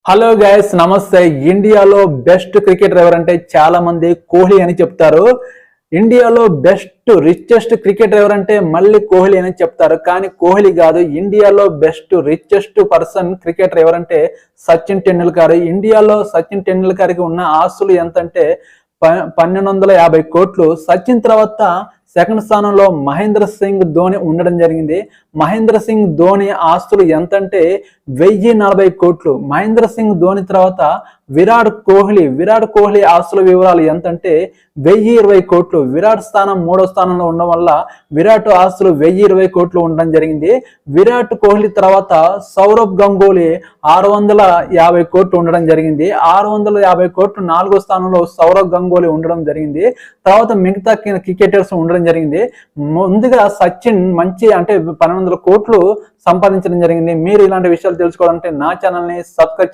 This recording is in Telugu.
హలో గైస్, నమస్తే. ఇండియాలో బెస్ట్ క్రికెటర్ ఎవరంటే చాలా మంది కోహ్లీ అని చెప్తారు. ఇండియాలో బెస్ట్ రిచెస్ట్ క్రికెటర్ ఎవరంటే మళ్ళీ కోహ్లీ అని చెప్తారు. కానీ కోహ్లీ కాదు, ఇండియాలో బెస్ట్ రిచెస్ట్ పర్సన్ క్రికెటర్ ఎవరంటే సచిన్ టెండూల్కర్. ఇండియాలో సచిన్ టెండూల్కర్కి ఉన్న ఆస్తులు ఎంతంటే 1250 కోట్లు. సచిన్ తర్వాత సెకండ్ స్థానంలో మహేంద్ర సింగ్ ధోని ఉండడం జరిగింది. మహేంద్ర సింగ్ ధోని ఆస్తులు ఎంతంటే 1040 కోట్లు. మహేంద్ర సింగ్ ధోని తర్వాత విరాట్ కోహ్లీ ఆస్తుల వివరాలు ఎంతంటే 1020 కోట్లు. విరాట్ స్థానం 3వ స్థానంలో ఉండడం వల్ల విరాట్ ఆస్తులు 1020 కోట్లు ఉండడం జరిగింది. విరాట్ కోహ్లీ తర్వాత సౌరవ్ గంగూలీ 650 కోట్లు ఉండడం జరిగింది. 650 కోట్లు 4వ స్థానంలో సౌరవ్ గంగూలీ ఉండడం జరిగింది. తర్వాత మిగతా క్రికెటర్స్ ఉండడం జరిగింది. ముందుగా సచిన్ మంచి అంటే 1200 కోట్లు సంపాదించడం జరిగింది. మీరు ఇలాంటి విషయాలు తెలుసుకోవాలంటే నా ఛానల్ని సబ్స్క్రైబ్